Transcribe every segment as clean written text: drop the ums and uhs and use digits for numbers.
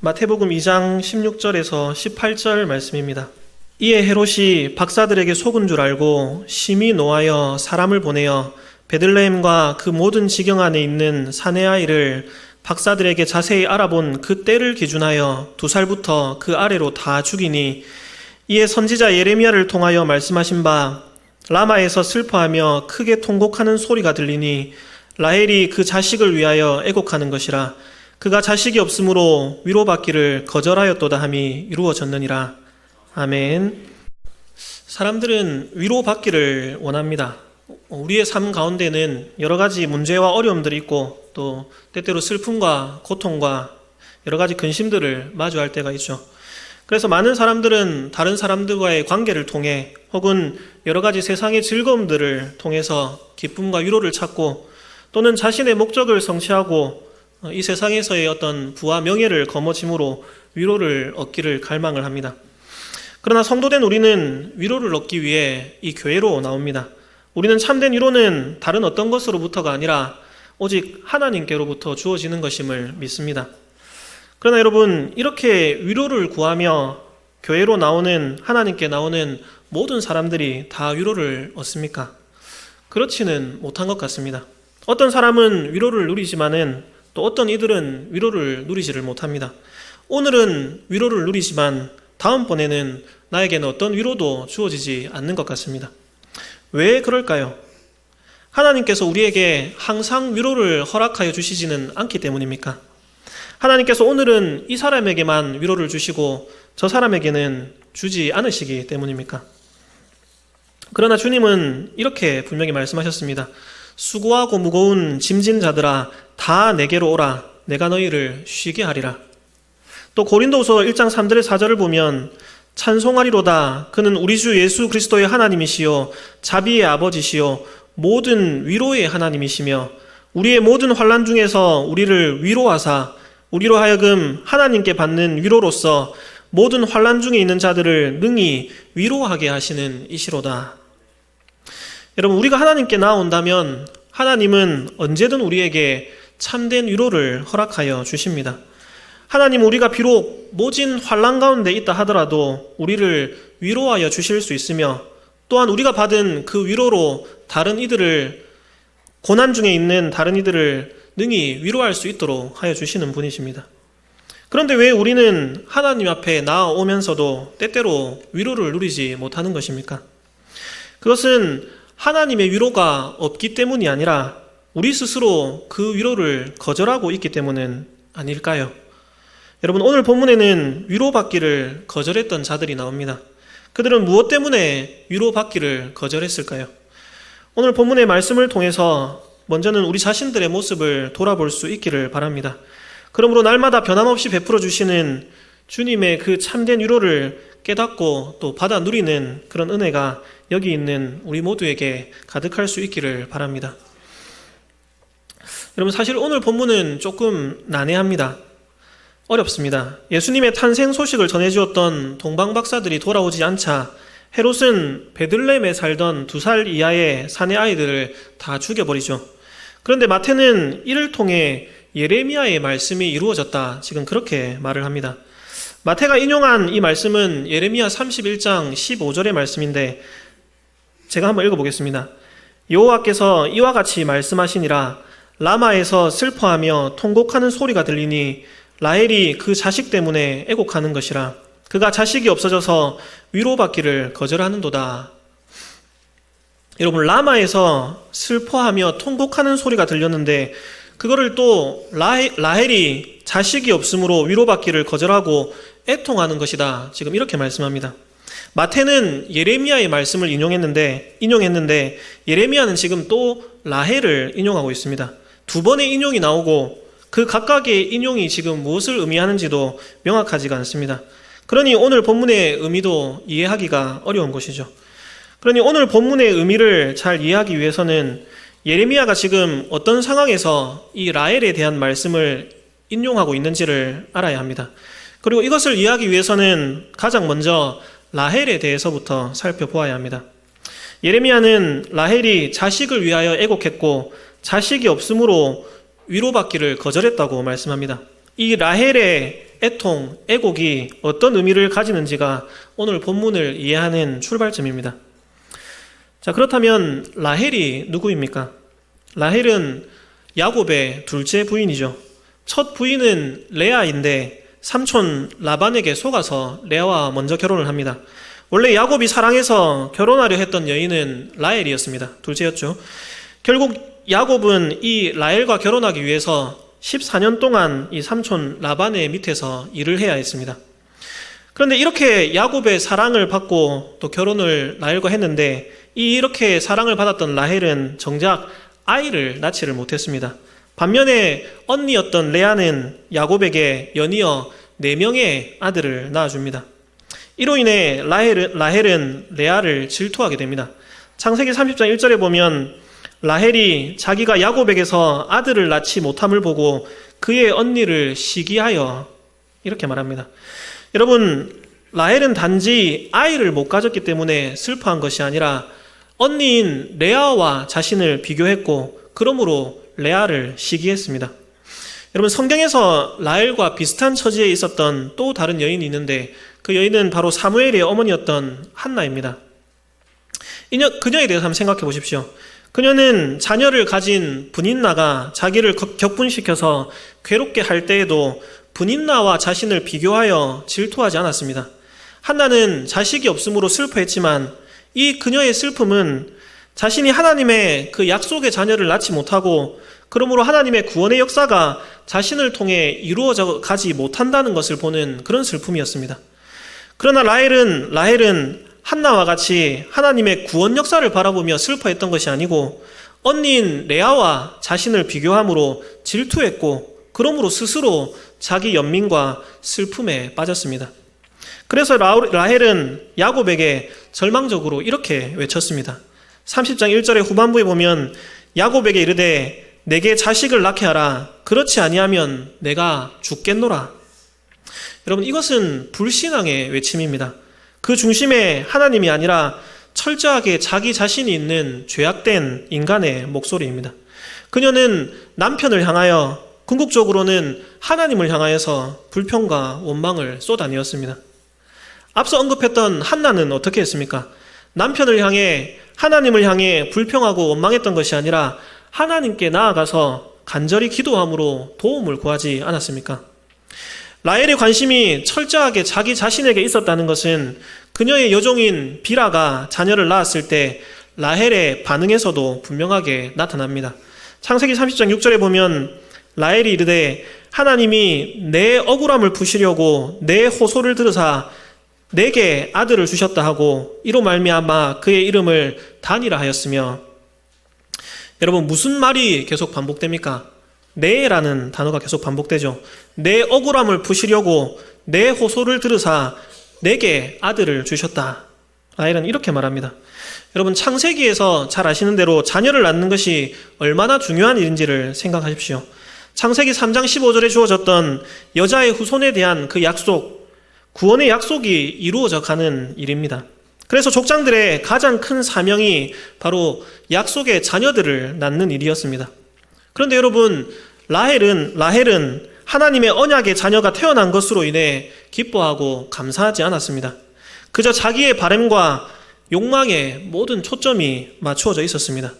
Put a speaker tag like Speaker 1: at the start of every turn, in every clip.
Speaker 1: 마태복음 2장 16절에서 18절 말씀입니다. 이에 헤롯이 박사들에게 속은 줄 알고 심히 노하여 사람을 보내어 베들레헴과 그 모든 지경 안에 있는 사내 아이를 박사들에게 자세히 알아본 그 때를 기준하여 2살부터 그 아래로 다 죽이니, 이에 선지자 예레미야를 통하여 말씀하신 바 라마에서 슬퍼하며 크게 통곡하는 소리가 들리니 라헬이 그 자식을 위하여 애곡하는 것이라. 그가 자식이 없으므로 위로받기를 거절하였도다 함이 이루어졌느니라. 아멘. 사람들은 위로받기를 원합니다. 우리의 삶 가운데는 여러 가지 문제와 어려움들이 있고 또 때때로 슬픔과 고통과 여러 가지 근심들을 마주할 때가 있죠. 그래서 많은 사람들은 다른 사람들과의 관계를 통해 혹은 여러 가지 세상의 즐거움들을 통해서 기쁨과 위로를 찾고 또는 자신의 목적을 성취하고 이 세상에서의 어떤 부와 명예를 거머쥡으로 위로를 얻기를 갈망을 합니다. 그러나 성도된 우리는 위로를 얻기 위해 이 교회로 나옵니다. 우리는 참된 위로는 다른 어떤 것으로부터가 아니라 오직 하나님께로부터 주어지는 것임을 믿습니다. 그러나 여러분, 이렇게 위로를 구하며 교회로 나오는, 하나님께 나오는 모든 사람들이 다 위로를 얻습니까? 그렇지는 못한 것 같습니다. 어떤 사람은 위로를 누리지만은 또 어떤 이들은 위로를 누리지를 못합니다. 오늘은 위로를 누리지만 다음번에는 나에게는 어떤 위로도 주어지지 않는 것 같습니다. 왜 그럴까요? 하나님께서 우리에게 항상 위로를 허락하여 주시지는 않기 때문입니까? 하나님께서 오늘은 이 사람에게만 위로를 주시고 저 사람에게는 주지 않으시기 때문입니까? 그러나 주님은 이렇게 분명히 말씀하셨습니다. 수고하고 무거운 짐진 자들아 다 내게로 오라. 내가 너희를 쉬게 하리라. 또 고린도후서 1장 3절의 4절을 보면 찬송하리로다. 그는 우리 주 예수 그리스도의 하나님이시요 자비의 아버지시요 모든 위로의 하나님이시며 우리의 모든 환난 중에서 우리를 위로하사 우리로 하여금 하나님께 받는 위로로서 모든 환난 중에 있는 자들을 능히 위로하게 하시는 이시로다. 여러분, 우리가 하나님께 나아온다면 하나님은 언제든 우리에게 참된 위로를 허락하여 주십니다. 하나님은 우리가 비록 모진 환난 가운데 있다 하더라도 우리를 위로하여 주실 수 있으며 또한 우리가 받은 그 위로로 다른 이들을, 고난 중에 있는 다른 이들을 능히 위로할 수 있도록 하여 주시는 분이십니다. 그런데 왜 우리는 하나님 앞에 나아오면서도 때때로 위로를 누리지 못하는 것입니까? 그것은 하나님의 위로가 없기 때문이 아니라 우리 스스로 그 위로를 거절하고 있기 때문은 아닐까요? 여러분, 오늘 본문에는 위로받기를 거절했던 자들이 나옵니다. 그들은 무엇 때문에 위로받기를 거절했을까요? 오늘 본문의 말씀을 통해서 먼저는 우리 자신들의 모습을 돌아볼 수 있기를 바랍니다. 그러므로 날마다 변함없이 베풀어 주시는 주님의 그 참된 위로를 깨닫고 또 받아 누리는 그런 은혜가 여기 있는 우리 모두에게 가득할 수 있기를 바랍니다. 여러분, 사실 오늘 본문은 조금 난해합니다. 어렵습니다. 예수님의 탄생 소식을 전해주었던 동방박사들이 돌아오지 않자 헤롯은 베들레헴에 살던 2살 이하의 사내 아이들을 다 죽여버리죠. 그런데 마태는 이를 통해 예레미야의 말씀이 이루어졌다, 지금 그렇게 말을 합니다. 마태가 인용한 이 말씀은 예레미야 31장 15절의 말씀인데 제가 한번 읽어보겠습니다. 여호와께서 이와 같이 말씀하시니라. 라마에서 슬퍼하며 통곡하는 소리가 들리니 라헬이 그 자식 때문에 애곡하는 것이라. 그가 자식이 없어져서 위로받기를 거절하는도다. 여러분, 라마에서 슬퍼하며 통곡하는 소리가 들렸는데 그거를 또 라헬이 자식이 없으므로 위로받기를 거절하고 애통하는 것이다, 지금 이렇게 말씀합니다. 마태는 예레미야의 말씀을 인용했는데 예레미야는 지금 또 라헬을 인용하고 있습니다. 2번의 인용이 나오고 그 각각의 인용이 지금 무엇을 의미하는지도 명확하지가 않습니다. 그러니 오늘 본문의 의미도 이해하기가 어려운 것이죠. 그러니 오늘 본문의 의미를 잘 이해하기 위해서는 예레미야가 지금 어떤 상황에서 이 라헬에 대한 말씀을 인용하고 있는지를 알아야 합니다. 그리고 이것을 이해하기 위해서는 가장 먼저 라헬에 대해서부터 살펴보아야 합니다. 예레미야는 라헬이 자식을 위하여 애곡했고 자식이 없으므로 위로받기를 거절했다고 말씀합니다. 이 라헬의 애통, 애곡이 어떤 의미를 가지는지가 오늘 본문을 이해하는 출발점입니다. 자, 그렇다면 라헬이 누구입니까? 라헬은 야곱의 둘째 부인이죠. 첫 부인은 레아인데 삼촌 라반에게 속아서 레아와 먼저 결혼을 합니다. 원래 야곱이 사랑해서 결혼하려 했던 여인은 라헬이었습니다. 둘째였죠. 결국 야곱은 이 라헬과 결혼하기 위해서 14년 동안 이 삼촌 라반의 밑에서 일을 해야 했습니다. 그런데 이렇게 야곱의 사랑을 받고 또 결혼을 라헬과 했는데 이렇게 사랑을 받았던 라헬은 정작 아이를 낳지를 못했습니다. 반면에 언니였던 레아는 야곱에게 연이어 4명의 아들을 낳아줍니다. 이로 인해 라헬은 레아를 질투하게 됩니다. 창세기 30장 1절에 보면 라헬이 자기가 야곱에게서 아들을 낳지 못함을 보고 그의 언니를 시기하여 이렇게 말합니다. 여러분, 라헬은 단지 아이를 못 가졌기 때문에 슬퍼한 것이 아니라 언니인 레아와 자신을 비교했고 그러므로 레아를 시기했습니다. 여러분, 성경에서 라헬과 비슷한 처지에 있었던 또 다른 여인이 있는데 그 여인은 바로 사무엘의 어머니였던 한나입니다. 그녀에 대해서 한번 생각해 보십시오. 그녀는 자녀를 가진 분인나가 자기를 격분시켜서 괴롭게 할 때에도 분인나와 자신을 비교하여 질투하지 않았습니다. 한나는 자식이 없으므로 슬퍼했지만 이 그녀의 슬픔은 자신이 하나님의 그 약속의 자녀를 낳지 못하고 그러므로 하나님의 구원의 역사가 자신을 통해 이루어져 가지 못한다는 것을 보는 그런 슬픔이었습니다. 그러나 라헬은 한나와 같이 하나님의 구원 역사를 바라보며 슬퍼했던 것이 아니고 언니인 레아와 자신을 비교함으로 질투했고 그러므로 스스로 자기 연민과 슬픔에 빠졌습니다. 그래서 라헬은 야곱에게 절망적으로 이렇게 외쳤습니다. 30장 1절의 후반부에 보면 야곱에게 이르되 내게 자식을 낳게 하라. 그렇지 아니하면 내가 죽겠노라. 여러분, 이것은 불신앙의 외침입니다. 그 중심에 하나님이 아니라 철저하게 자기 자신이 있는 죄악된 인간의 목소리입니다. 그녀는 남편을 향하여 궁극적으로는 하나님을 향하여서 불평과 원망을 쏟아내었습니다. 앞서 언급했던 한나는 어떻게 했습니까? 남편을 향해 하나님을 향해 불평하고 원망했던 것이 아니라 하나님께 나아가서 간절히 기도함으로 도움을 구하지 않았습니까? 라헬의 관심이 철저하게 자기 자신에게 있었다는 것은 그녀의 여종인 비라가 자녀를 낳았을 때 라헬의 반응에서도 분명하게 나타납니다. 창세기 30장 6절에 보면 라헬이 이르되 하나님이 내 억울함을 푸시려고 내 호소를 들으사 내게 아들을 주셨다 하고 이로 말미암아 그의 이름을 단이라 하였으며, 여러분, 무슨 말이 계속 반복됩니까? 내라는 단어가 계속 반복되죠. 내 억울함을 푸시려고 내 호소를 들으사 내게 아들을 주셨다. 라헬은 이렇게 말합니다. 여러분, 창세기에서 잘 아시는 대로 자녀를 낳는 것이 얼마나 중요한 일인지를 생각하십시오. 창세기 3장 15절에 주어졌던 여자의 후손에 대한 그 약속, 구원의 약속이 이루어져 가는 일입니다. 그래서 족장들의 가장 큰 사명이 바로 약속의 자녀들을 낳는 일이었습니다. 그런데 여러분, 라헬은 하나님의 언약의 자녀가 태어난 것으로 인해 기뻐하고 감사하지 않았습니다. 그저 자기의 바람과 욕망에 모든 초점이 맞추어져 있었습니다.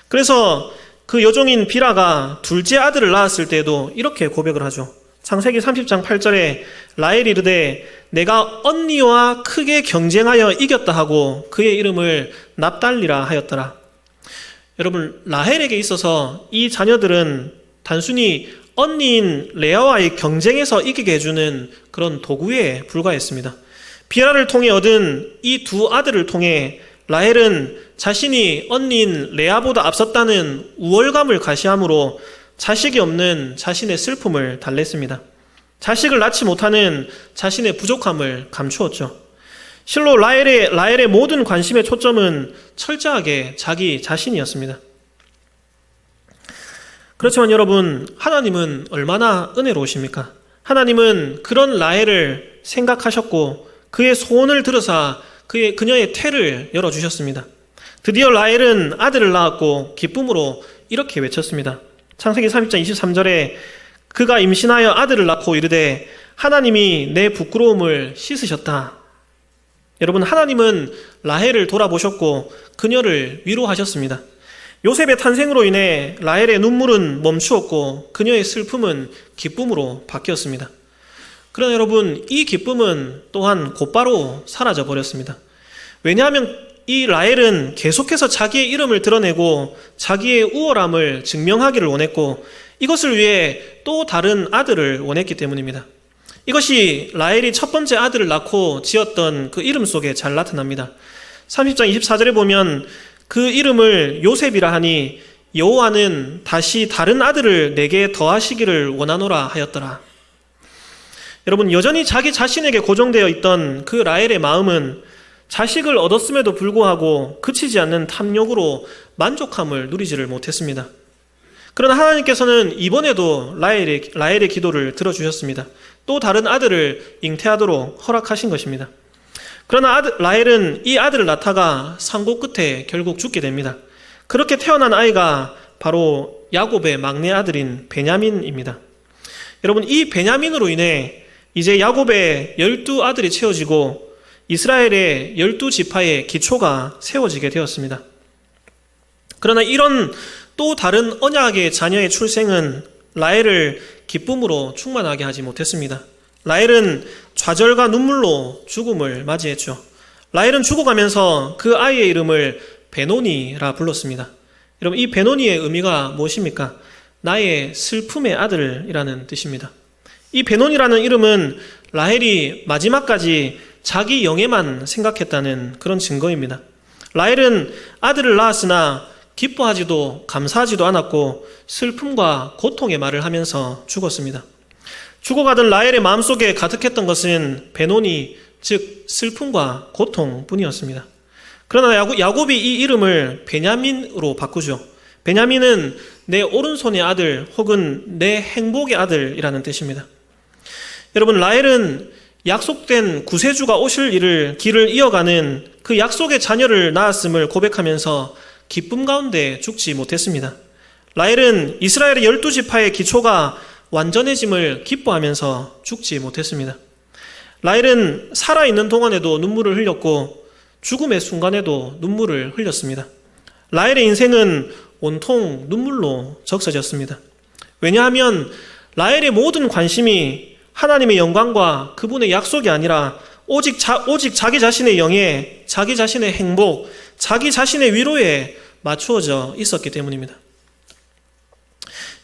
Speaker 1: 그래서 그 여종인 비라가 둘째 아들을 낳았을 때도 이렇게 고백을 하죠. 창세기 30장 8절에 라헬이 이르되 내가 언니와 크게 경쟁하여 이겼다 하고 그의 이름을 납달리라 하였더라. 여러분, 라헬에게 있어서 이 자녀들은 단순히 언니인 레아와의 경쟁에서 이기게 해주는 그런 도구에 불과했습니다. 비라를 통해 얻은 이 두 아들을 통해 라헬은 자신이 언니인 레아보다 앞섰다는 우월감을 가시함으로 자식이 없는 자신의 슬픔을 달랬습니다. 자식을 낳지 못하는 자신의 부족함을 감추었죠. 실로 라헬의 모든 관심의 초점은 철저하게 자기 자신이었습니다. 그렇지만 여러분, 하나님은 얼마나 은혜로우십니까? 하나님은 그런 라헬을 생각하셨고 그의 소원을 들으사 그녀의 태를 열어주셨습니다. 드디어 라헬은 아들을 낳았고 기쁨으로 이렇게 외쳤습니다. 창세기 30장 23절에 그가 임신하여 아들을 낳고 이르되 하나님이 내 부끄러움을 씻으셨다. 여러분, 하나님은 라헬을 돌아보셨고 그녀를 위로하셨습니다. 요셉의 탄생으로 인해 라헬의 눈물은 멈추었고 그녀의 슬픔은 기쁨으로 바뀌었습니다. 그러나 여러분, 이 기쁨은 또한 곧바로 사라져 버렸습니다. 왜냐하면 이 라헬은 계속해서 자기의 이름을 드러내고 자기의 우월함을 증명하기를 원했고 이것을 위해 또 다른 아들을 원했기 때문입니다. 이것이 라헬이 첫 번째 아들을 낳고 지었던 그 이름 속에 잘 나타납니다. 30장 24절에 보면 그 이름을 요셉이라 하니 여호와는 다시 다른 아들을 내게 더하시기를 원하노라 하였더라. 여러분, 여전히 자기 자신에게 고정되어 있던 그 라헬의 마음은 자식을 얻었음에도 불구하고 그치지 않는 탐욕으로 만족함을 누리지를 못했습니다. 그러나 하나님께서는 이번에도 라헬의 기도를 들어주셨습니다. 또 다른 아들을 잉태하도록 허락하신 것입니다. 그러나 라헬은 이 아들을 낳다가 상고 끝에 결국 죽게 됩니다. 그렇게 태어난 아이가 바로 야곱의 막내 아들인 베냐민입니다. 여러분, 이 베냐민으로 인해 이제 야곱의 12아들이 채워지고 이스라엘의 12지파의 기초가 세워지게 되었습니다. 그러나 이런 또 다른 언약의 자녀의 출생은 라헬을 기쁨으로 충만하게 하지 못했습니다. 라헬은 좌절과 눈물로 죽음을 맞이했죠. 라헬은 죽어가면서 그 아이의 이름을 베노니라 불렀습니다. 여러분, 이 베노니의 의미가 무엇입니까? 나의 슬픔의 아들이라는 뜻입니다. 이 베노니라는 이름은 라헬이 마지막까지 자기 영예만 생각했다는 그런 증거입니다. 라헬은 아들을 낳았으나 기뻐하지도 감사하지도 않았고 슬픔과 고통의 말을 하면서 죽었습니다. 죽어가던 라헬의 마음속에 가득했던 것은 베노니, 즉 슬픔과 고통뿐이었습니다. 그러나 야곱이 이 이름을 베냐민으로 바꾸죠. 베냐민은 내 오른손의 아들 혹은 내 행복의 아들이라는 뜻입니다. 여러분, 라헬은 약속된 구세주가 오실 길을 이어가는 그 약속의 자녀를 낳았음을 고백하면서 기쁨 가운데 죽지 못했습니다. 라헬은 이스라엘의 12지파의 기초가 완전해짐을 기뻐하면서 죽지 못했습니다. 라헬은 살아있는 동안에도 눈물을 흘렸고 죽음의 순간에도 눈물을 흘렸습니다. 라헬의 인생은 온통 눈물로 적셔졌습니다. 왜냐하면 라헬의 모든 관심이 하나님의 영광과 그분의 약속이 아니라 오직 자기 자신의 영예, 자기 자신의 행복, 자기 자신의 위로에 맞추어져 있었기 때문입니다.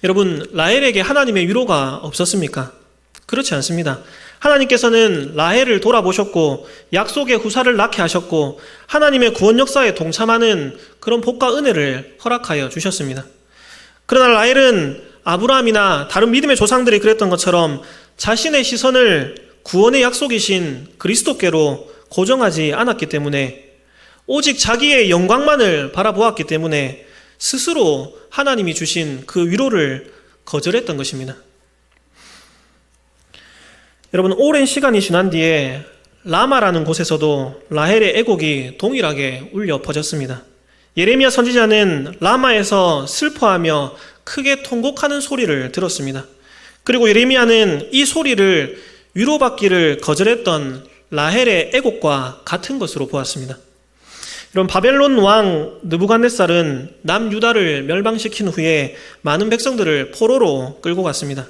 Speaker 1: 여러분, 라헬에게 하나님의 위로가 없었습니까? 그렇지 않습니다. 하나님께서는 라헬을 돌아보셨고 약속의 후사를 낳게 하셨고 하나님의 구원 역사에 동참하는 그런 복과 은혜를 허락하여 주셨습니다. 그러나 라헬은 아브라함이나 다른 믿음의 조상들이 그랬던 것처럼 자신의 시선을 구원의 약속이신 그리스도께로 고정하지 않았기 때문에 오직 자기의 영광만을 바라보았기 때문에 스스로 하나님이 주신 그 위로를 거절했던 것입니다. 여러분, 오랜 시간이 지난 뒤에 라마라는 곳에서도 라헬의 애곡이 동일하게 울려 퍼졌습니다. 예레미야 선지자는 라마에서 슬퍼하며 크게 통곡하는 소리를 들었습니다. 그리고 예레미야는 이 소리를 위로받기를 거절했던 라헬의 애곡과 같은 것으로 보았습니다. 여러분, 바벨론 왕 느부갓네살은 남유다를 멸망시킨 후에 많은 백성들을 포로로 끌고 갔습니다.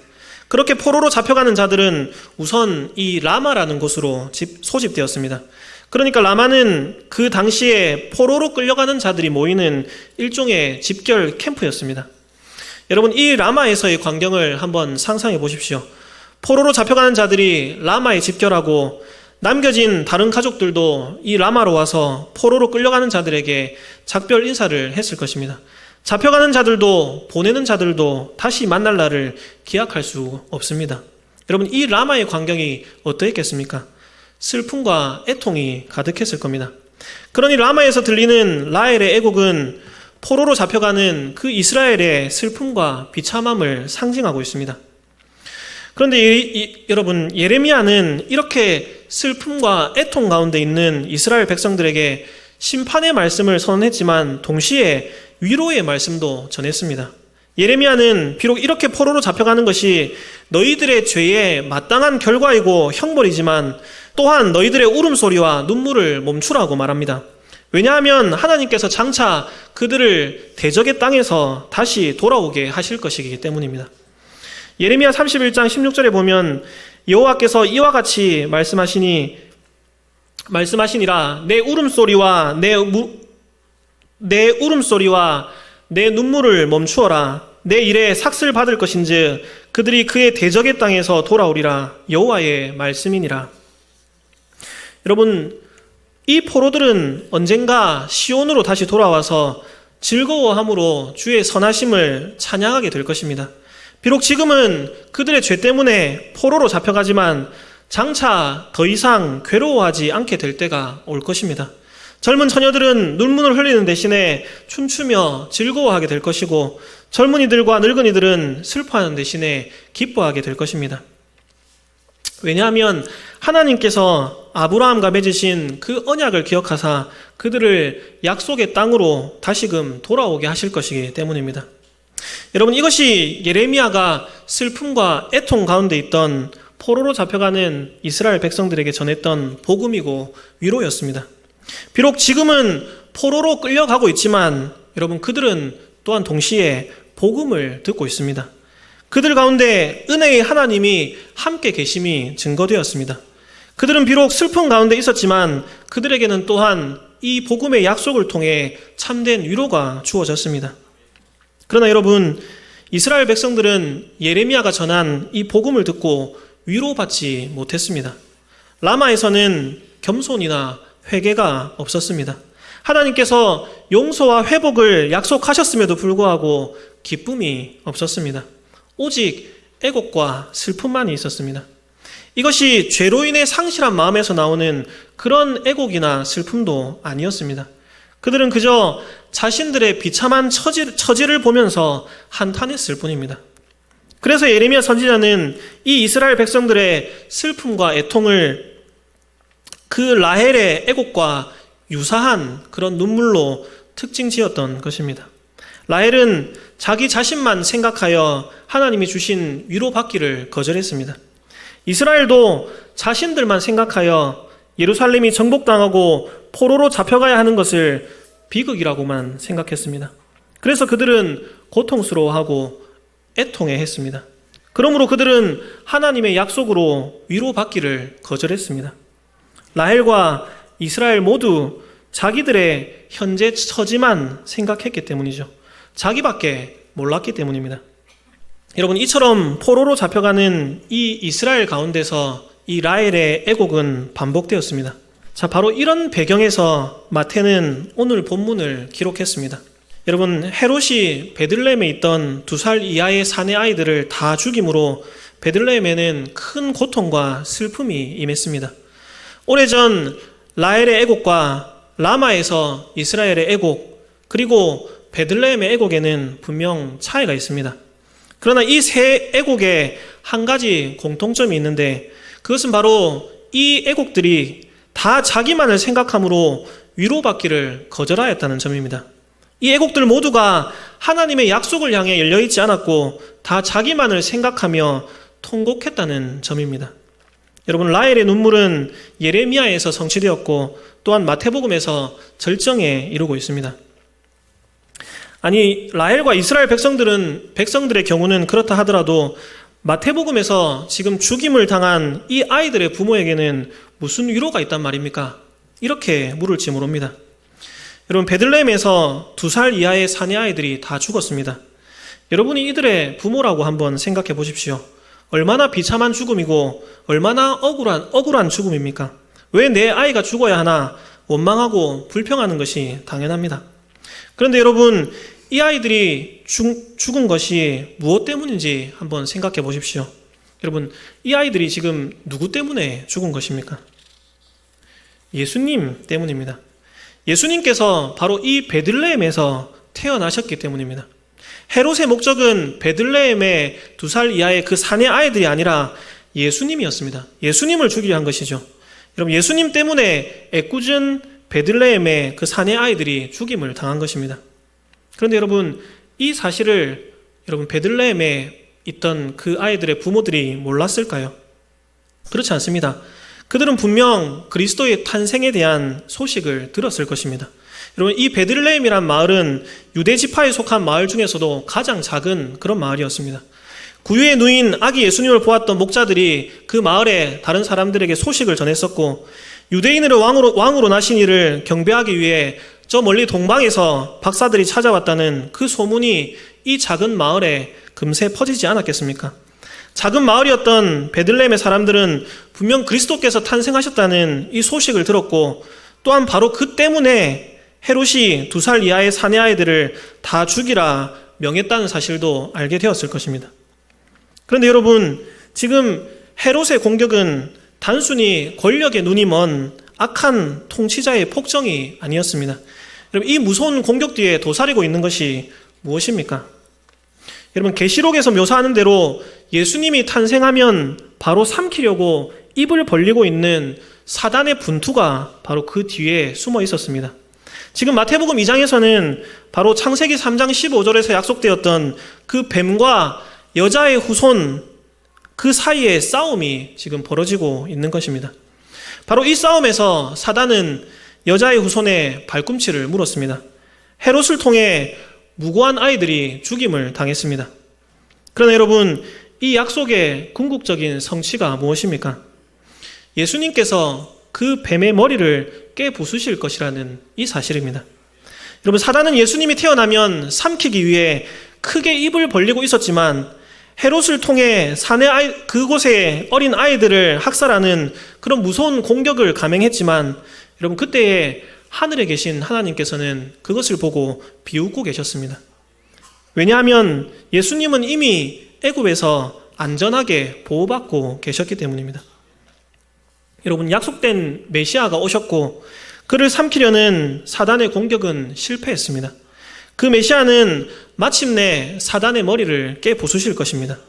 Speaker 1: 그렇게 포로로 잡혀가는 자들은 우선 이 라마라는 곳으로 소집되었습니다. 그러니까 라마는 그 당시에 포로로 끌려가는 자들이 모이는 일종의 집결 캠프였습니다. 여러분, 이 라마에서의 광경을 한번 상상해 보십시오. 포로로 잡혀가는 자들이 라마에 집결하고 남겨진 다른 가족들도 이 라마로 와서 포로로 끌려가는 자들에게 작별 인사를 했을 것입니다. 잡혀가는 자들도 보내는 자들도 다시 만날 날을 기약할 수 없습니다. 여러분, 이 라마의 광경이 어떠했겠습니까? 슬픔과 애통이 가득했을 겁니다. 그러니 라마에서 들리는 라헬의 애곡은 포로로 잡혀가는 그 이스라엘의 슬픔과 비참함을 상징하고 있습니다. 그런데 여러분, 예레미야는 이렇게 슬픔과 애통 가운데 있는 이스라엘 백성들에게 심판의 말씀을 선언했지만 동시에 위로의 말씀도 전했습니다. 예레미야는 비록 이렇게 포로로 잡혀가는 것이 너희들의 죄의 마땅한 결과이고 형벌이지만 또한 너희들의 울음소리와 눈물을 멈추라고 말합니다. 왜냐하면 하나님께서 장차 그들을 대적의 땅에서 다시 돌아오게 하실 것이기 때문입니다. 예레미야 31장 16절에 보면 여호와께서 이와 같이 말씀하시니라 내 울음소리와 내 눈물을 멈추어라. 내 일에 삭슬 받을 것인즉 그들이 그의 대적의 땅에서 돌아오리라. 여호와의 말씀이니라. 여러분, 이 포로들은 언젠가 시온으로 다시 돌아와서 즐거워함으로 주의 선하심을 찬양하게 될 것입니다. 비록 지금은 그들의 죄 때문에 포로로 잡혀가지만 장차 더 이상 괴로워하지 않게 될 때가 올 것입니다. 젊은 처녀들은 눈물을 흘리는 대신에 춤추며 즐거워하게 될 것이고 젊은이들과 늙은이들은 슬퍼하는 대신에 기뻐하게 될 것입니다. 왜냐하면 하나님께서 아브라함과 맺으신 그 언약을 기억하사 그들을 약속의 땅으로 다시금 돌아오게 하실 것이기 때문입니다. 여러분, 이것이 예레미야가 슬픔과 애통 가운데 있던 포로로 잡혀가는 이스라엘 백성들에게 전했던 복음이고 위로였습니다. 비록 지금은 포로로 끌려가고 있지만 여러분, 그들은 또한 동시에 복음을 듣고 있습니다. 그들 가운데 은혜의 하나님이 함께 계심이 증거되었습니다. 그들은 비록 슬픔 가운데 있었지만 그들에게는 또한 이 복음의 약속을 통해 참된 위로가 주어졌습니다. 그러나 여러분, 이스라엘 백성들은 예레미야가 전한 이 복음을 듣고 위로받지 못했습니다. 라마에서는 겸손이나 회개가 없었습니다. 하나님께서 용서와 회복을 약속하셨음에도 불구하고 기쁨이 없었습니다. 오직 애곡과 슬픔만이 있었습니다. 이것이 죄로 인해 상실한 마음에서 나오는 그런 애곡이나 슬픔도 아니었습니다. 그들은 그저 자신들의 비참한 처지를 보면서 한탄했을 뿐입니다. 그래서 예레미야 선지자는 이 이스라엘 백성들의 슬픔과 애통을 그 라헬의 애곡과 유사한 그런 눈물로 특징 지었던 것입니다. 라헬은 자기 자신만 생각하여 하나님이 주신 위로받기를 거절했습니다. 이스라엘도 자신들만 생각하여 예루살렘이 정복당하고 포로로 잡혀가야 하는 것을 비극이라고만 생각했습니다. 그래서 그들은 고통스러워하고 애통해했습니다. 그러므로 그들은 하나님의 약속으로 위로받기를 거절했습니다. 라헬과 이스라엘 모두 자기들의 현재 처지만 생각했기 때문이죠. 자기밖에 몰랐기 때문입니다. 여러분, 이처럼 포로로 잡혀가는 이 이스라엘 가운데서 이 라헬의 애곡은 반복되었습니다. 자, 바로 이런 배경에서 마태는 오늘 본문을 기록했습니다. 여러분, 헤롯이 베들레헴에 있던 2살 이하의 사내 아이들을 다 죽임으로 베들레헴에는 큰 고통과 슬픔이 임했습니다. 오래전 라헬의 애곡과 라마에서 이스라엘의 애곡, 그리고 베들레헴의 애곡에는 분명 차이가 있습니다. 그러나 이 세 애곡에 한 가지 공통점이 있는데 그것은 바로 이 애곡들이 다 자기만을 생각함으로 위로받기를 거절하였다는 점입니다. 이 애곡들 모두가 하나님의 약속을 향해 열려있지 않았고 다 자기만을 생각하며 통곡했다는 점입니다. 여러분, 라헬의 눈물은 예레미야에서 성취되었고 또한 마태복음에서 절정에 이르고 있습니다. 아니, 라헬과 이스라엘 백성들의 경우는 그렇다 하더라도 마태복음에서 지금 죽임을 당한 이 아이들의 부모에게는 무슨 위로가 있단 말입니까? 이렇게 물을지 모릅니다. 여러분, 베들레헴에서 2살 이하의 사내 아이들이 다 죽었습니다. 여러분이 이들의 부모라고 한번 생각해 보십시오. 얼마나 비참한 죽음이고 얼마나 억울한 죽음입니까? 왜 내 아이가 죽어야 하나 원망하고 불평하는 것이 당연합니다. 그런데 여러분, 이 아이들이 죽은 것이 무엇 때문인지 한번 생각해 보십시오. 여러분, 이 아이들이 지금 누구 때문에 죽은 것입니까? 예수님 때문입니다. 예수님께서 바로 이 베들레헴에서 태어나셨기 때문입니다. 헤롯의 목적은 베들레헴의 2살 이하의 그 사내 아이들이 아니라 예수님이었습니다. 예수님을 죽이려 한 것이죠. 여러분, 예수님 때문에 애꿎은 베들레헴의 그 사내 아이들이 죽임을 당한 것입니다. 그런데 여러분, 이 사실을 여러분 베들레헴에 있던 그 아이들의 부모들이 몰랐을까요? 그렇지 않습니다. 그들은 분명 그리스도의 탄생에 대한 소식을 들었을 것입니다. 여러분 이 베들레헴이란 마을은 유대 지파에 속한 마을 중에서도 가장 작은 그런 마을이었습니다. 구유에 누인 아기 예수님을 보았던 목자들이 그 마을에 다른 사람들에게 소식을 전했었고, 유대인으로 왕으로 나신 이를 경배하기 위해 저 멀리 동방에서 박사들이 찾아왔다는 그 소문이 이 작은 마을에 금세 퍼지지 않았겠습니까? 작은 마을이었던 베들레헴의 사람들은 분명 그리스도께서 탄생하셨다는 이 소식을 들었고, 또한 바로 그 때문에 헤롯이 2살 이하의 사내 아이들을 다 죽이라 명했다는 사실도 알게 되었을 것입니다. 그런데 여러분, 지금 헤롯의 공격은 단순히 권력의 눈이 먼 악한 통치자의 폭정이 아니었습니다. 여러분, 이 무서운 공격 뒤에 도사리고 있는 것이 무엇입니까? 여러분, 계시록에서 묘사하는 대로 예수님이 탄생하면 바로 삼키려고 입을 벌리고 있는 사단의 분투가 바로 그 뒤에 숨어 있었습니다. 지금 마태복음 2장에서는 바로 창세기 3장 15절에서 약속되었던 그 뱀과 여자의 후손, 그 사이에 싸움이 지금 벌어지고 있는 것입니다. 바로 이 싸움에서 사단은 여자의 후손의 발꿈치를 물었습니다. 헤롯을 통해 무고한 아이들이 죽임을 당했습니다. 그러나 여러분, 이 약속의 궁극적인 성취가 무엇입니까? 예수님께서 그 뱀의 머리를 깨부수실 것이라는 이 사실입니다. 여러분, 사단은 예수님이 태어나면 삼키기 위해 크게 입을 벌리고 있었지만 헤롯을 통해 그곳의 어린 아이들을 학살하는 그런 무서운 공격을 감행했지만, 여러분, 그때에 하늘에 계신 하나님께서는 그것을 보고 비웃고 계셨습니다. 왜냐하면 예수님은 이미 애굽에서 안전하게 보호받고 계셨기 때문입니다. 여러분, 약속된 메시아가 오셨고 그를 삼키려는 사단의 공격은 실패했습니다. 그 메시아는 마침내 사단의 머리를 깨부수실 것입니다.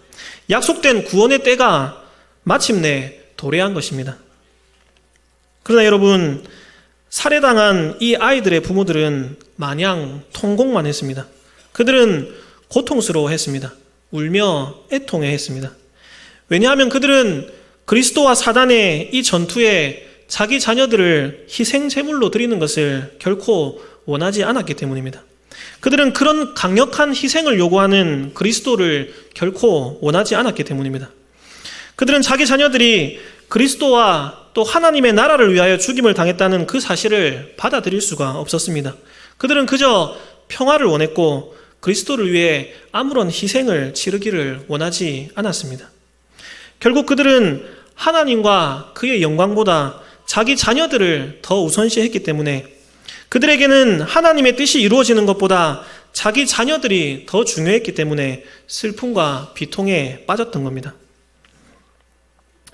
Speaker 1: 약속된 구원의 때가 마침내 도래한 것입니다. 그러나 여러분, 살해당한 이 아이들의 부모들은 마냥 통곡만 했습니다. 그들은 고통스러워했습니다. 울며 애통해했습니다. 왜냐하면 그들은 그리스도와 사단의 이 전투에 자기 자녀들을 희생 제물로 드리는 것을 결코 원하지 않았기 때문입니다. 그들은 그런 강력한 희생을 요구하는 그리스도를 결코 원하지 않았기 때문입니다. 그들은 자기 자녀들이 그리스도와 또 하나님의 나라를 위하여 죽임을 당했다는 그 사실을 받아들일 수가 없었습니다. 그들은 그저 평화를 원했고 그리스도를 위해 아무런 희생을 치르기를 원하지 않았습니다. 결국 그들은 하나님과 그의 영광보다 자기 자녀들을 더 우선시했기 때문에 그들에게는 하나님의 뜻이 이루어지는 것보다 자기 자녀들이 더 중요했기 때문에 슬픔과 비통에 빠졌던 겁니다.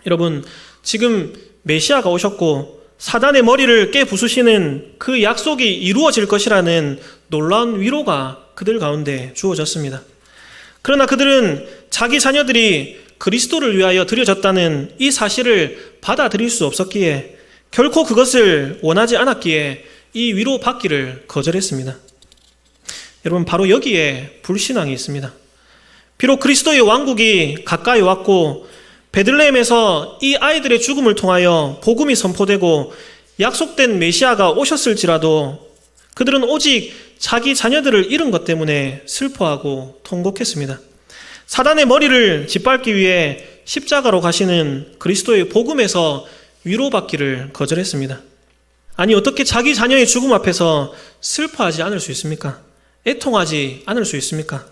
Speaker 1: 여러분, 지금 메시아가 오셨고 사단의 머리를 깨부수시는 그 약속이 이루어질 것이라는 놀라운 위로가 그들 가운데 주어졌습니다. 그러나 그들은 자기 자녀들이 그리스도를 위하여 드려졌다는 이 사실을 받아들일 수 없었기에, 결코 그것을 원하지 않았기에 이 위로받기를 거절했습니다. 여러분, 바로 여기에 불신앙이 있습니다. 비록 그리스도의 왕국이 가까이 왔고 베들레헴에서 이 아이들의 죽음을 통하여 복음이 선포되고 약속된 메시아가 오셨을지라도 그들은 오직 자기 자녀들을 잃은 것 때문에 슬퍼하고 통곡했습니다. 사단의 머리를 짓밟기 위해 십자가로 가시는 그리스도의 복음에서 위로받기를 거절했습니다. 아니, 어떻게 자기 자녀의 죽음 앞에서 슬퍼하지 않을 수 있습니까? 애통하지 않을 수 있습니까?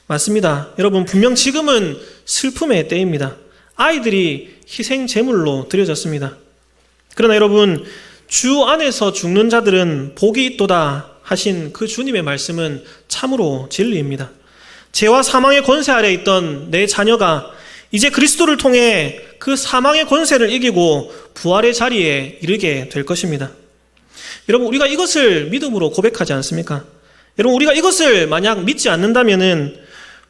Speaker 1: 맞습니다. 여러분, 분명 지금은 슬픔의 때입니다. 아이들이 희생 제물로 드려졌습니다. 그러나 여러분, 주 안에서 죽는 자들은 복이 있도다 하신 그 주님의 말씀은 참으로 진리입니다. 죄와 사망의 권세 아래 있던 내 자녀가 이제 그리스도를 통해 그 사망의 권세를 이기고 부활의 자리에 이르게 될 것입니다. 여러분, 우리가 이것을 믿음으로 고백하지 않습니까? 여러분, 우리가 이것을 만약 믿지 않는다면은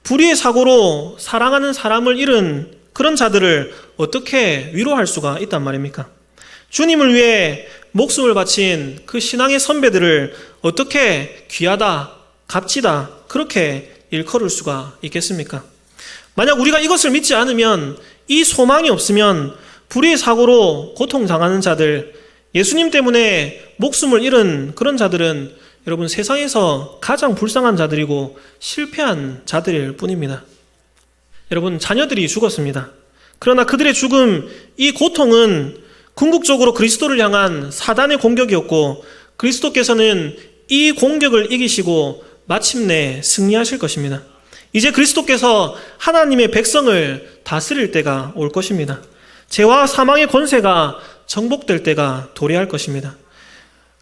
Speaker 1: 불의의 사고로 사랑하는 사람을 잃은 그런 자들을 어떻게 위로할 수가 있단 말입니까? 주님을 위해 목숨을 바친 그 신앙의 선배들을 어떻게 귀하다, 값지다 그렇게 일컬을 수가 있겠습니까? 만약 우리가 이것을 믿지 않으면, 이 소망이 없으면 불의의 사고로 고통당하는 자들, 예수님 때문에 목숨을 잃은 그런 자들은 여러분 세상에서 가장 불쌍한 자들이고 실패한 자들일 뿐입니다. 여러분, 자녀들이 죽었습니다. 그러나 그들의 죽음, 이 고통은 궁극적으로 그리스도를 향한 사단의 공격이었고, 그리스도께서는 이 공격을 이기시고 마침내 승리하실 것입니다. 이제 그리스도께서 하나님의 백성을 다스릴 때가 올 것입니다. 죄와 사망의 권세가 정복될 때가 도래할 것입니다.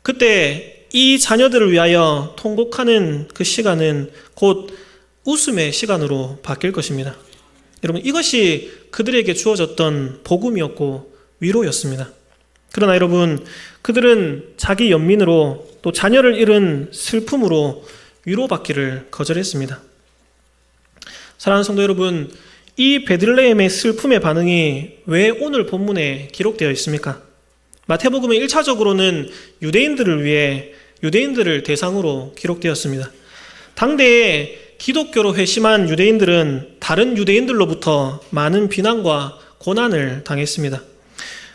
Speaker 1: 그때 이 자녀들을 위하여 통곡하는 그 시간은 곧 웃음의 시간으로 바뀔 것입니다. 여러분, 이것이 그들에게 주어졌던 복음이었고 위로였습니다. 그러나 여러분, 그들은 자기 연민으로 또 자녀를 잃은 슬픔으로 위로받기를 거절했습니다. 사랑하는 성도 여러분, 이 베들레헴의 슬픔의 반응이 왜 오늘 본문에 기록되어 있습니까? 마태복음은 1차적으로는 유대인들을 위해 유대인들을 대상으로 기록되었습니다. 당대에 기독교로 회심한 유대인들은 다른 유대인들로부터 많은 비난과 고난을 당했습니다.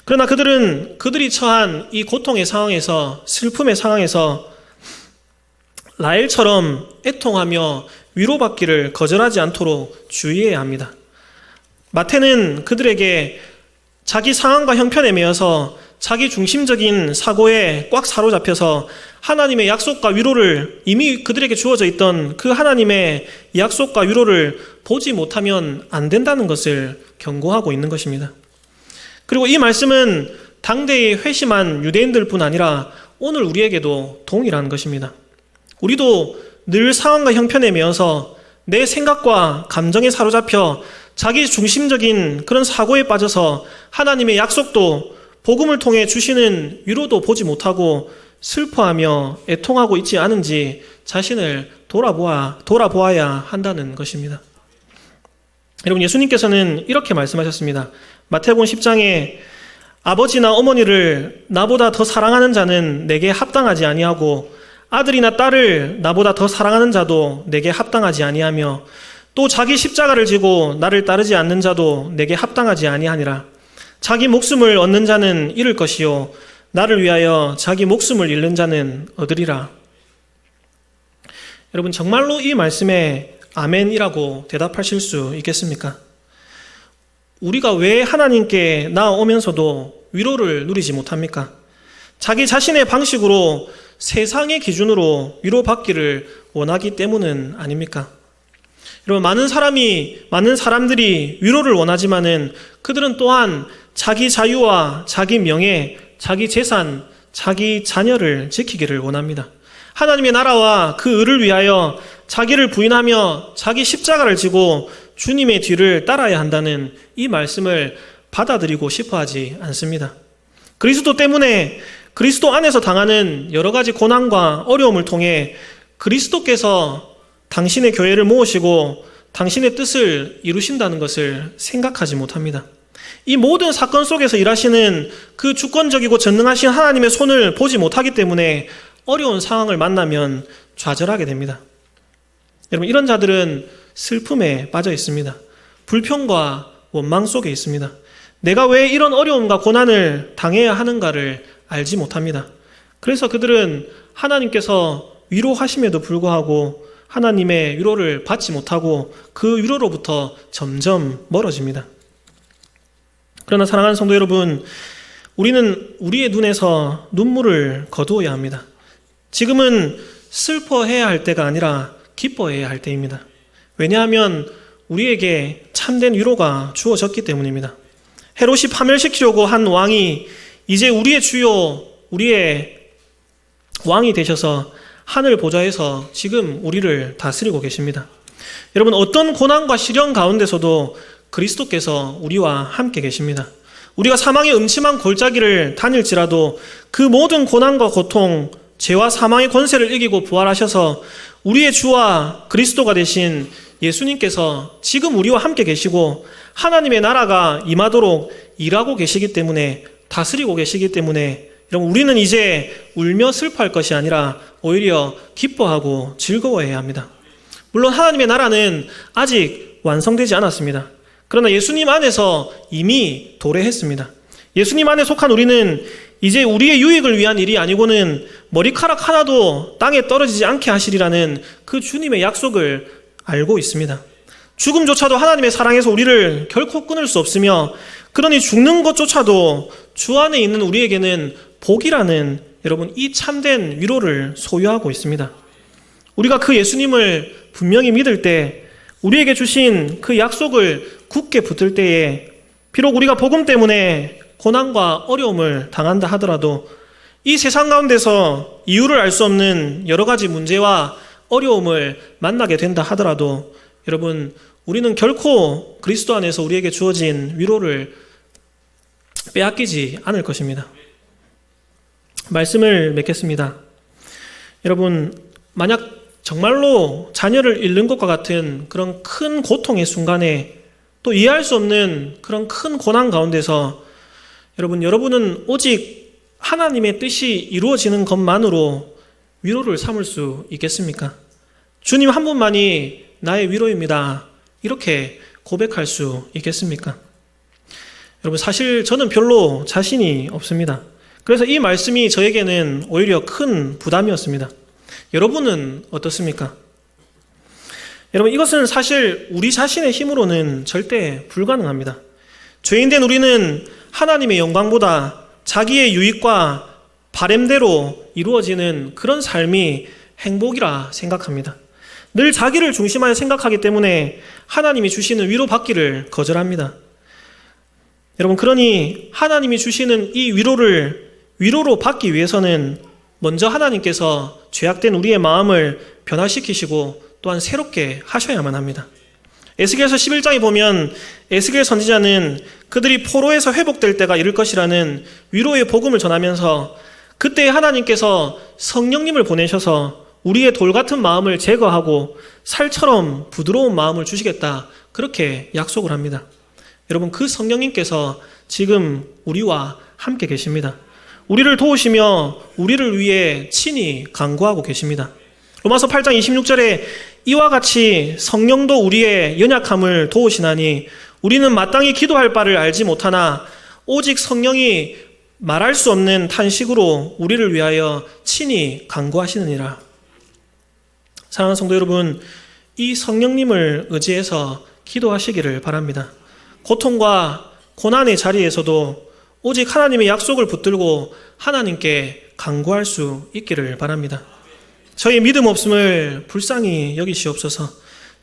Speaker 1: 그러나 그들이 처한 이 고통의 상황에서, 슬픔의 상황에서 라헬처럼 애통하며 위로받기를 거절하지 않도록 주의해야 합니다. 마태는 그들에게 자기 상황과 형편에 매여서 자기 중심적인 사고에 꽉 사로잡혀서 하나님의 약속과 위로를, 이미 그들에게 주어져 있던 그 하나님의 약속과 위로를 보지 못하면 안 된다는 것을 경고하고 있는 것입니다. 그리고 이 말씀은 당대의 회심한 유대인들뿐 아니라 오늘 우리에게도 동일한 것입니다. 우리도 늘 상황과 형편에 매여서 내 생각과 감정에 사로잡혀 자기 중심적인 그런 사고에 빠져서 하나님의 약속도, 복음을 통해 주시는 위로도 보지 못하고 슬퍼하며 애통하고 있지 않은지 자신을 돌아보아야 한다는 것입니다. 여러분, 예수님께서는 이렇게 말씀하셨습니다. 마태복음 10장에 아버지나 어머니를 나보다 더 사랑하는 자는 내게 합당하지 아니하고 아들이나 딸을 나보다 더 사랑하는 자도 내게 합당하지 아니하며 또 자기 십자가를 지고 나를 따르지 않는 자도 내게 합당하지 아니하니라. 자기 목숨을 얻는 자는 잃을 것이요 나를 위하여 자기 목숨을 잃는 자는 얻으리라. 여러분, 정말로 이 말씀에 아멘이라고 대답하실 수 있겠습니까? 우리가 왜 하나님께 나아오면서도 위로를 누리지 못합니까? 자기 자신의 방식으로, 세상의 기준으로 위로받기를 원하기 때문은 아닙니까? 여러분, 많은 사람들이 위로를 원하지만은 그들은 또한 자기 자유와 자기 명예, 자기 재산, 자기 자녀를 지키기를 원합니다. 하나님의 나라와 그 의를 위하여 자기를 부인하며 자기 십자가를 지고 주님의 뒤를 따라야 한다는 이 말씀을 받아들이고 싶어 하지 않습니다. 그리스도 때문에, 그리스도 안에서 당하는 여러 가지 고난과 어려움을 통해 그리스도께서 당신의 교회를 모으시고 당신의 뜻을 이루신다는 것을 생각하지 못합니다. 이 모든 사건 속에서 일하시는 그 주권적이고 전능하신 하나님의 손을 보지 못하기 때문에 어려운 상황을 만나면 좌절하게 됩니다. 여러분, 이런 자들은 슬픔에 빠져 있습니다. 불평과 원망 속에 있습니다. 내가 왜 이런 어려움과 고난을 당해야 하는가를 알지 못합니다. 그래서 그들은 하나님께서 위로하심에도 불구하고 하나님의 위로를 받지 못하고 그 위로로부터 점점 멀어집니다. 그러나 사랑하는 성도 여러분, 우리는 우리의 눈에서 눈물을 거두어야 합니다. 지금은 슬퍼해야 할 때가 아니라 기뻐해야 할 때입니다. 왜냐하면 우리에게 참된 위로가 주어졌기 때문입니다. 헤롯이 파멸시키려고 한 왕이 이제 우리의 주요, 우리의 왕이 되셔서 하늘 보좌에서 지금 우리를 다스리고 계십니다. 여러분, 어떤 고난과 시련 가운데서도 그리스도께서 우리와 함께 계십니다. 우리가 사망의 음침한 골짜기를 다닐지라도 그 모든 고난과 고통, 죄와 사망의 권세를 이기고 부활하셔서 우리의 주와 그리스도가 되신 예수님께서 지금 우리와 함께 계시고 하나님의 나라가 임하도록 일하고 계시기 때문에, 다스리고 계시기 때문에 여러분, 우리는 이제 울며 슬퍼할 것이 아니라 오히려 기뻐하고 즐거워해야 합니다. 물론 하나님의 나라는 아직 완성되지 않았습니다. 그러나 예수님 안에서 이미 도래했습니다. 예수님 안에 속한 우리는 이제 우리의 유익을 위한 일이 아니고는 머리카락 하나도 땅에 떨어지지 않게 하시리라는 그 주님의 약속을 알고 있습니다. 죽음조차도 하나님의 사랑에서 우리를 결코 끊을 수 없으며, 그러니 죽는 것조차도 주 안에 있는 우리에게는 복이라는, 여러분, 이 참된 위로를 소유하고 있습니다. 우리가 그 예수님을 분명히 믿을 때, 우리에게 주신 그 약속을 굳게 붙들 때에, 비록 우리가 복음 때문에 고난과 어려움을 당한다 하더라도 이 세상 가운데서 이유를 알 수 없는 여러 가지 문제와 어려움을 만나게 된다 하더라도, 여러분, 우리는 결코 그리스도 안에서 우리에게 주어진 위로를 빼앗기지 않을 것입니다. 말씀을 맺겠습니다. 여러분, 만약 정말로 자녀를 잃는 것과 같은 그런 큰 고통의 순간에, 또 이해할 수 없는 그런 큰 고난 가운데서 여러분은 오직 하나님의 뜻이 이루어지는 것만으로 위로를 삼을 수 있겠습니까? 주님 한 분만이 나의 위로입니다, 이렇게 고백할 수 있겠습니까? 여러분, 사실 저는 별로 자신이 없습니다. 그래서 이 말씀이 저에게는 오히려 큰 부담이었습니다. 여러분은 어떻습니까? 여러분, 이것은 사실 우리 자신의 힘으로는 절대 불가능합니다. 죄인된 우리는 하나님의 영광보다 자기의 유익과 바램대로 이루어지는 그런 삶이 행복이라 생각합니다. 늘 자기를 중심하여 생각하기 때문에 하나님이 주시는 위로받기를 거절합니다. 여러분, 그러니 하나님이 주시는 이 위로로 받기 위해서는 먼저 하나님께서 죄악된 우리의 마음을 변화시키시고 또한 새롭게 하셔야만 합니다. 에스겔서 11장에 보면 에스겔 선지자는 그들이 포로에서 회복될 때가 이를 것이라는 위로의 복음을 전하면서 그때 하나님께서 성령님을 보내셔서 우리의 돌 같은 마음을 제거하고 살처럼 부드러운 마음을 주시겠다, 그렇게 약속을 합니다. 여러분, 그 성령님께서 지금 우리와 함께 계십니다. 우리를 도우시며 우리를 위해 친히 간구하고 계십니다. 로마서 8장 26절에 이와 같이 성령도 우리의 연약함을 도우시나니 우리는 마땅히 기도할 바를 알지 못하나 오직 성령이 말할 수 없는 탄식으로 우리를 위하여 친히 간구하시느니라. 사랑하는 성도 여러분, 이 성령님을 의지해서 기도하시기를 바랍니다. 고통과 고난의 자리에서도 오직 하나님의 약속을 붙들고 하나님께 간구할 수 있기를 바랍니다. 저희 믿음 없음을 불쌍히 여기시옵소서.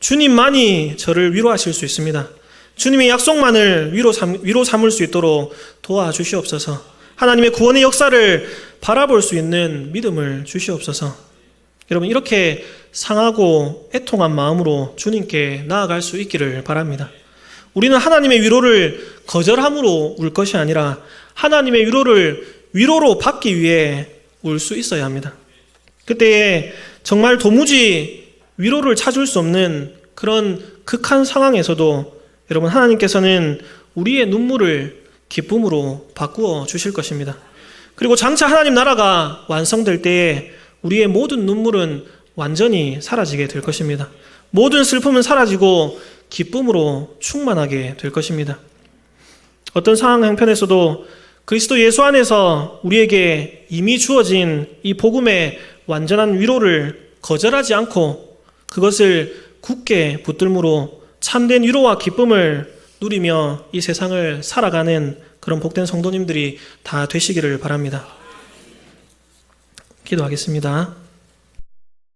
Speaker 1: 주님만이 저를 위로하실 수 있습니다. 주님의 약속만을 위로 삼을 수 있도록 도와주시옵소서. 하나님의 구원의 역사를 바라볼 수 있는 믿음을 주시옵소서. 여러분, 이렇게 상하고 애통한 마음으로 주님께 나아갈 수 있기를 바랍니다. 우리는 하나님의 위로를 거절함으로 울 것이 아니라 하나님의 위로로 받기 위해 울 수 있어야 합니다. 그때에 정말 도무지 위로를 찾을 수 없는 그런 극한 상황에서도 여러분, 하나님께서는 우리의 눈물을 기쁨으로 바꾸어 주실 것입니다. 그리고 장차 하나님 나라가 완성될 때에 우리의 모든 눈물은 완전히 사라지게 될 것입니다. 모든 슬픔은 사라지고 기쁨으로 충만하게 될 것입니다. 어떤 상황 형편에서도 그리스도 예수 안에서 우리에게 이미 주어진 이 복음의 완전한 위로를 거절하지 않고 그것을 굳게 붙들므로 참된 위로와 기쁨을 누리며 이 세상을 살아가는 그런 복된 성도님들이 다 되시기를 바랍니다. 기도하겠습니다.